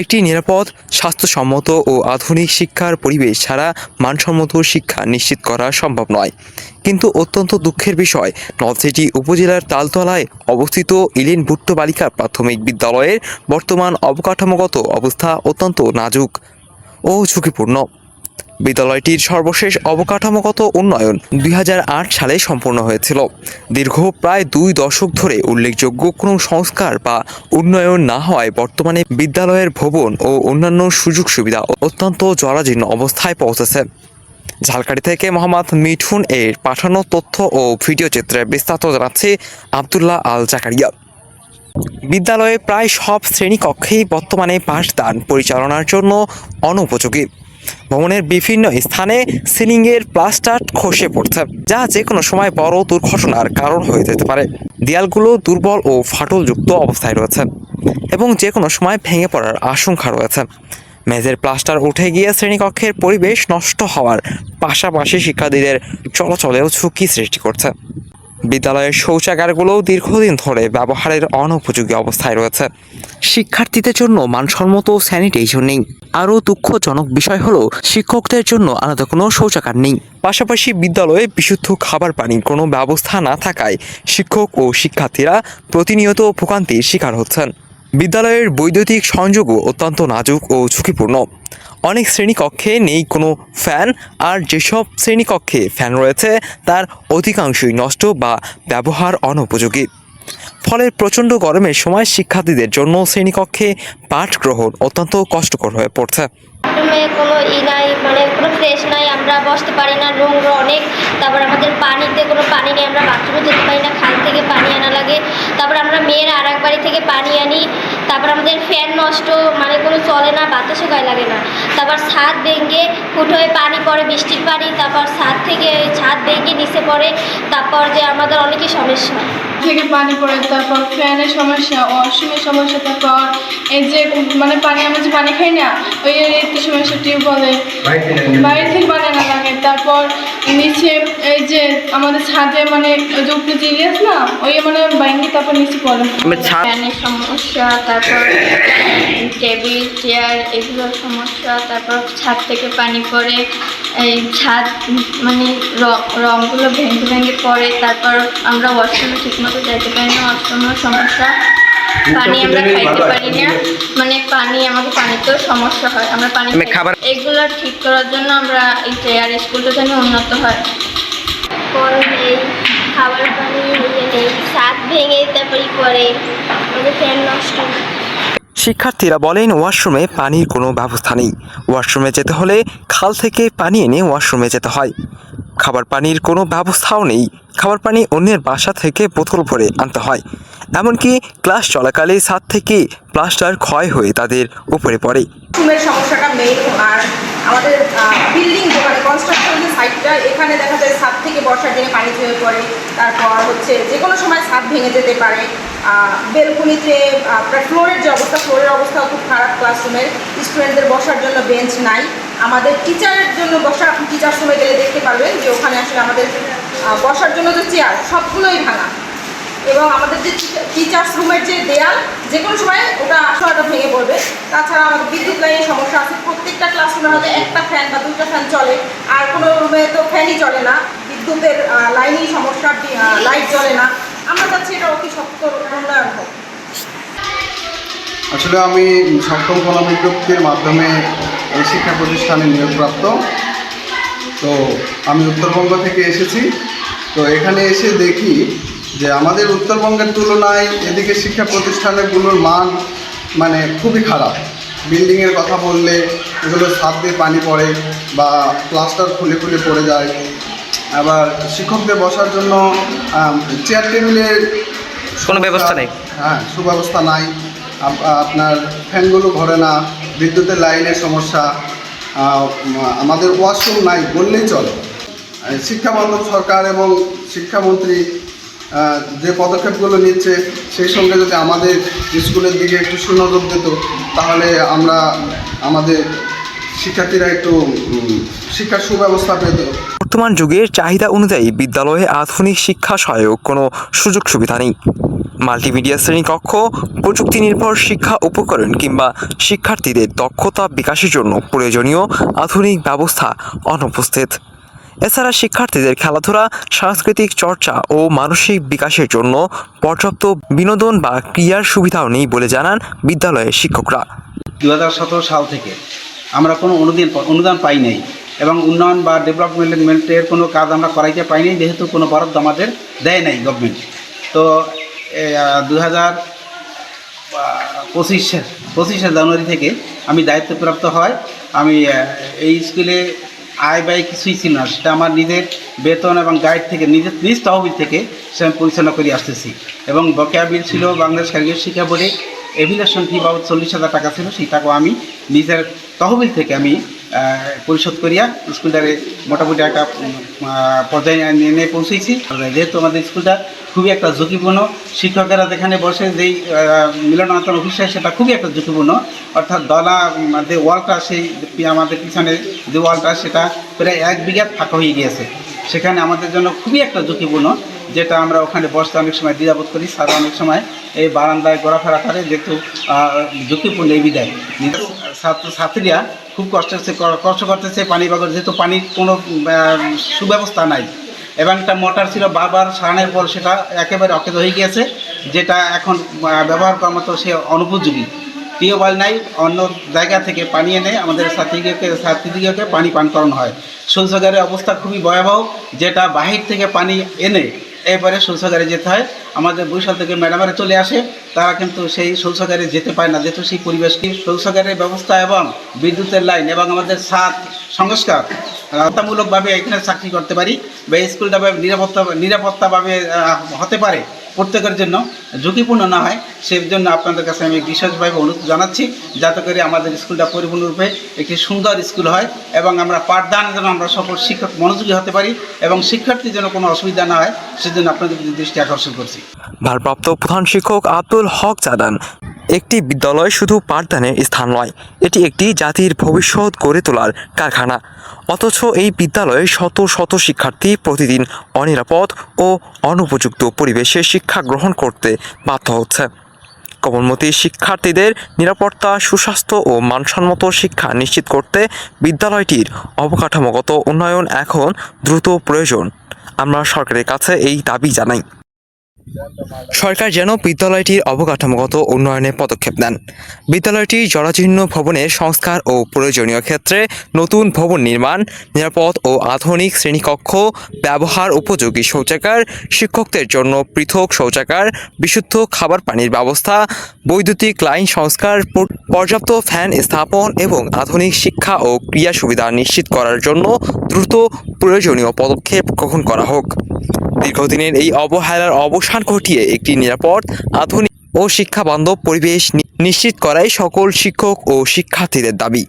একটি নিরাপদ, স্বাস্থ্যসম্মত ও আধুনিক শিক্ষার পরিবেশ ছাড়া মানসম্মত শিক্ষা নিশ্চিত করা সম্ভব নয়। কিন্তু অত্যন্ত দুঃখের বিষয়, নলছিটি উপজেলার তালতলায় অবস্থিত ইলেন ভুট্টো বালিকা প্রাথমিক বিদ্যালয়ের বর্তমান অবকাঠামোগত অবস্থা অত্যন্ত নাজুক ও ঝুঁকিপূর্ণ। বিদ্যালয়টির সর্বশেষ অবকাঠামোগত উন্নয়ন 2008 সালে সম্পন্ন হয়েছিল। দীর্ঘ প্রায় 2 দশক ধরে উল্লেখযোগ্য কোনো সংস্কার বা উন্নয়ন না হওয়ায় বর্তমানে বিদ্যালয়ের ভবন ও অন্যান্য সুযোগ সুবিধা অত্যন্ত জরাজীর্ণ অবস্থায় পৌঁছেছে। ঝালকাঠি থেকে মোহাম্মদ মিঠুন এর পাঠানো তথ্য ও ভিডিও চিত্রে বিস্তারিত জানাচ্ছে আব্দুল্লাহ আল জাকারিয়া। বিদ্যালয়ে প্রায় সব শ্রেণীকক্ষেই বর্তমানে পাঠদান পরিচালনার জন্য অনুপযোগী। ভবনের বিভিন্ন স্থানে সিলিংয়ের প্লাস্টার খসে পড়ছে, যা যে কোনো সময় বড় দুর্ঘটনার কারণ হয়ে যেতে পারে। দেয়ালগুলো দুর্বল ও ফাটলযুক্ত অবস্থায় রয়েছে এবং যে কোনো সময় ভেঙে পড়ার আশঙ্কা রয়েছে। মেঝের প্লাস্টার উঠে গিয়ে শ্রেণীকক্ষের পরিবেশ নষ্ট হওয়ার পাশাপাশি শিক্ষার্থীদের চলাচলেও ঝুঁকি সৃষ্টি করছে। বিদ্যালয়ের শৌচাগারগুলোও দীর্ঘদিন ধরে ব্যবহারের অনুপযোগী অবস্থায় রয়েছে। শিক্ষার্থীদের জন্য মানসম্মত স্যানিটেশন নেই। আরও দুঃখজনক বিষয় হলো, শিক্ষকদের জন্য আলাদা কোনো শৌচাগার নেই। পাশাপাশি বিদ্যালয়ে বিশুদ্ধ খাবার পানির কোনো ব্যবস্থা না থাকায় শিক্ষক ও শিক্ষার্থীরা প্রতিনিয়ত ভোগান্তির শিকার হচ্ছেন। বিদ্যালয়ের বৈদ্যুতিক সংযোগও অত্যন্ত নাজুক ও ঝুঁকিপূর্ণ। অনেক শ্রেণীকক্ষে নেই কোনো ফ্যান, আর যেসব শ্রেণীকক্ষে ফ্যান রয়েছে তার অধিকাংশই নষ্ট বা ব্যবহার অনুপযোগী। ফলে প্রচণ্ড গরমের সময় শিক্ষার্থীদের জন্য শ্রেণীকক্ষে পাঠ গ্রহণ অত্যন্ত কষ্টকর হয়ে পড়ছে। কোনো নাই, কোনো ফ্রেশ নাই, আমরা বসতে পারি না, নোংরা অনেক। তারপর আমাদের পানিতে কোনো পানি নেই, আমরা বাথরুমে যেতে পারি না, খাল থেকে পানি আনা লাগে। তারপর আমরা মেয়েরা আর এক বাড়ি থেকে পানি আনি। তারপর আমাদের ফ্যান নষ্ট, কোনো চলে না, বাতাসও গায়ে লাগে না। তারপর ছাদ ভেঙে ফুটো হয়ে পানি পড়ে, বৃষ্টির পানি, তারপর ছাদ ভেঙে নিচে পড়ে। তারপর যে আমাদের অনেকই সমস্যা থেকে পানি পড়ে, তারপর ফ্যানের সমস্যা, ওয়াশরুমের সমস্যা, তারপর এই যে পানি আমরা যে পানি খাই না, ওই একটু সমস্যা, টিউবওয়েলে বাইরে থেকে পানি আনা লাগে। তারপর নিচে এই যে আমাদের ছাদে যে উপরে জিনিস না, ওই বাইরে তারপর নিচে পড়ে। ফ্যানের সমস্যা, তারপর টেবিল চেয়ার এগুলোর সমস্যা, তারপর ছাদ থেকে পানি পড়ে, এই ছাদ রঙগুলো ভেঙে ভেঙে পড়ে। তারপর আমরা ওয়াশরুমে ঠিকমতো যেতে পারি না, ওয়াশরুমের সমস্যা, পানি আমরা খাইতে পারি না, আমাদের পানিতেও সমস্যা হয়। আমরা পানি এগুলো ঠিক করার জন্য আমরা এই চেয়ার স্কুলটা যেন উন্নত হয়। নেই, খাবার পানি নেই, ছাদ ভেঙে তারপরে পরে আমাদের ফ্যান নষ্ট। শিক্ষার্থীরা বলেন, ওয়াশরুমে পানির কোনো ব্যবস্থা নেই। ওয়াশরুমে যেতে হলে খাল থেকে পানি এনে ওয়াশরুমে যেতে হয়। খাবার পানির কোনো ব্যবস্থাও নেই। খাবার পানি অন্যের বাসা থেকে বোতল ভরে আনতে হয়। এমনকি ক্লাস চলাকালে ছাদ থেকে প্লাস্টার ক্ষয় হয়ে তাদের উপরে পড়ে। ওয়াশরুমের সমস্যাটা মেইন। আর আমাদের বিল্ডিং কনস্ট্রাকশন যে সাইডটা, এখানে দেখা যায় ছাদ থেকে বর্ষার দিনে পানি হয়ে পড়ে। তারপর যে কোনো সময় ছাদ ভেঙে যেতে পারে। বেলকুনিতে ফ্লোরের যে অবস্থা, ফ্লোরের অবস্থাও খুব খারাপ। ক্লাসরুমের স্টুডেন্টদের বসার জন্য বেঞ্চ নাই। আমাদের টিচারের জন্য বসা, আপনি টিচার্স রুমে গেলে দেখতে পারবেন যে ওখানে আসলে আমাদের বসার জন্য যে চেয়ার সবগুলোই ভাঙা। এবং আমাদের যে টিচার্স রুমের যে দেয়াল, যে কোনো সময় ওটা ভেঙে পড়বে। তাছাড়া আমাদের বিদ্যুৎ লাইনের সমস্যা আছে। প্রত্যেকটা ক্লাসরুমে হয়তো একটা ফ্যান বা 2টা ফ্যান চলে, আর কোনো রুমে তো ফ্যানই চলে না। বিদ্যুতের লাইনই সমস্যা, লাইট জ্বলে না। আমরা চাচ্ছি এটা অতি সত্তর উন্নয়ন হোক। আসলে আমি সপ্তম গণবিজ্ঞপ্তির মাধ্যমে এই শিক্ষা প্রতিষ্ঠানে নিয়োগপ্রাপ্ত। তো আমি উত্তরবঙ্গ থেকে এসেছি। তো এখানে এসে দেখি যে আমাদের উত্তরবঙ্গের তুলনায় এদিকে শিক্ষা প্রতিষ্ঠানগুলোর মান খুবই খারাপ। বিল্ডিংয়ের কথা বললে এগুলো ছাদ দিয়ে পানি পড়ে বা প্লাস্টার খুলে খুলে পড়ে যায়। আবার শিক্ষকদের বসার জন্য চেয়ার টেবিলের কোনো ব্যবস্থা নেই। হ্যাঁ, সুব্যবস্থা নাই। আপনার ফ্যানগুলো ঘরে না, বিদ্যুতের লাইনের সমস্যা, আমাদের ওয়াশরুম নাই বললেই চলে। শিক্ষাবান্ধব সরকার এবং শিক্ষামন্ত্রী যে পদক্ষেপগুলো নিচ্ছে, সেই সঙ্গে যদি আমাদের স্কুলের দিকে একটু সুনজর দিত, তাহলে আমাদের শিক্ষার্থীরা একটু শিক্ষার সুব্যবস্থা পেত। বর্তমান যুগের চাহিদা অনুযায়ী বিদ্যালয়ে আধুনিক শিক্ষা সহায়ক কোনো সুযোগ সুবিধা নেই। মাল্টিমিডিয়া শ্রেণীকক্ষ, প্রযুক্তি নির্ভর শিক্ষা উপকরণ কিংবা শিক্ষার্থীদের দক্ষতা বিকাশের জন্য প্রয়োজনীয় আধুনিক ব্যবস্থা অনুপস্থিত। এছাড়া শিক্ষার্থীদের খেলাধুলা, সাংস্কৃতিক চর্চা ও মানসিক বিকাশের জন্য পর্যাপ্ত বিনোদন বা ক্রীড়ার সুবিধাও নেই বলে জানান বিদ্যালয়ের শিক্ষকরা। 2017 সাল থেকে আমরা কোনো অনুদান পাই নাই এবং উন্নয়ন বা ডেভেলপমেন্টের কোনো কাজ আমরা করাইতে পাই নাই, যেহেতু কোনো বরাদ্দ আমাদের দেয় নাই গভর্নমেন্ট। তো 2025 জানুয়ারি থেকে আমি দায়িত্বপ্রাপ্ত হয়। আমি এই স্কুলে আয় ব্যয় কিছুই ছিল না, সেটা আমার নিজের বেতন এবং গাইড থেকে নিজ তহবিল থেকে সে আমি পরিচালনা করে আসতেছি। এবং বকেয়া বিল ছিল বাংলাদেশ কারিগরি শিক্ষা বোর্ডে, এভিলেশন ফি বাবদ 40,000 টাকা ছিল, সেই টাকাও আমি নিজের তহবিল থেকে আমি পরিশোধ করিয়া স্কুলটারে মোটামুটি একটা পর্যায়ে নিয়ে পৌঁছেছি। যেহেতু আমাদের স্কুলটা খুবই একটা ঝুঁকিপূর্ণ, শিক্ষকেরা যেখানে বসে যেই মিলনায়তন অফিস হয় সেটা খুবই একটা ঝুঁকিপূর্ণ, অর্থাৎ দলা যে ওয়ালটা, সেই আমাদের পিছনে যে ওয়ালটা সেটা প্রায় 1 বিঘা ফাঁকা হয়ে গিয়েছে। সেখানে আমাদের জন্য খুবই একটা ঝুঁকিপূর্ণ, যেটা আমরা ওখানে বসতে অনেক সময় দ্বিধাবোধ করি। স্যার অনেক সময় এই বারান্দায় ঘোরাফেরা করে, যেহেতু ঝুঁকিপূর্ণ এই বিদায় ছাত্রীরা খুব কষ্ট করতেছে পানি বাগর, যেহেতু পানির কোনো সুব্যবস্থা নাই এবং একটা মোটর ছিল বারবার সারানোর পর সেটা একেবারে অকেজ হয়ে গিয়েছে, যেটা এখন ব্যবহার করার মতো সে অনুপযোগী। টিউবওয়েল নাই, অন্য জায়গা থেকে পানি এনে আমাদের ছাত্রীদিগকে পানি পান করানো হয়। শৌচাগারের অবস্থা খুবই ভয়াবহ, যেটা বাহির থেকে পানি এনে এরপরে শৌচাগারে যেতে হয়। আমাদের বরিশাল থেকে ম্যাডামেরা চলে আসে, তারা কিন্তু সেই শৌচাগারে যেতে পারে না, যেহেতু সেই পরিবেশটি শৌচাগারের ব্যবস্থা এবং বিদ্যুতের লাইন এবং আমাদের ছাদ সংস্কার বাধ্যতামূলকভাবে এখানে চাকরি করতে পারি বা স্কুলটা নিরাপত্তাভাবে হতে পারে, প্রত্যেকের জন্য ঝুঁকিপূর্ণ না হয়, সেই জন্য আপনাদের কাছে আমি বিশেষভাবে অনুরোধ জানাচ্ছি, যাতে করে আমাদের স্কুলটা পরিপূর্ণরূপে একটি সুন্দর স্কুল হয় এবং আমরা পাঠদানের জন্য আমরা সকল শিক্ষক মনোযোগী হতে পারি এবং শিক্ষার্থীর জন্য কোনো অসুবিধা না হয়, সেজন্য আপনাদের দৃষ্টি আকর্ষণ করছি। ভারপ্রাপ্ত প্রধান শিক্ষক আব্দুল হক জানান, একটি বিদ্যালয় শুধু পাঠদানের স্থান নয়, এটি একটি জাতির ভবিষ্যৎ গড়ে তোলার কারখানা। অথচ এই বিদ্যালয়ে শত শত শিক্ষার্থী প্রতিদিন অনিরাপদ ও অনুপযুক্ত পরিবেশে শিক্ষা গ্রহণ করতে বাধ্য হচ্ছে। কোমলমতি শিক্ষার্থীদের নিরাপত্তা, সুস্বাস্থ্য ও মানসম্মত শিক্ষা নিশ্চিত করতে বিদ্যালয়টির অবকাঠামোগত উন্নয়ন এখন দ্রুত প্রয়োজন। আমরা সরকারের কাছে এই দাবি জানাই। সরকার যেন বিদ্যালয়টির অবকাঠামোগত উন্নয়নে পদক্ষেপ নেন। বিদ্যালয়টির জরাজীর্ণ ভবনের সংস্কার ও প্রয়োজনীয় ক্ষেত্রে নতুন ভবন নির্মাণ, নিরাপদ ও আধুনিক শ্রেণীকক্ষ, ব্যবহার উপযোগী শৌচাগার, শিক্ষকদের জন্য পৃথক শৌচাগার, বিশুদ্ধ খাবার পানির ব্যবস্থা, বৈদ্যুতিক লাইন সংস্কার, পর্যাপ্ত ফ্যান স্থাপন এবং আধুনিক শিক্ষা ও ক্রীড়া সুবিধা নিশ্চিত করার জন্য দ্রুত প্রয়োজনীয় পদক্ষেপ গ্রহণ করা হোক। দীর্ঘদিনের এই অবহেলার অবসান ঘটিয়ে একটি নিরাপদ, আধুনিক ও শিক্ষাবান্ধব পরিবেশ নিশ্চিত করাই সকল শিক্ষক ও শিক্ষার্থীদের দাবি।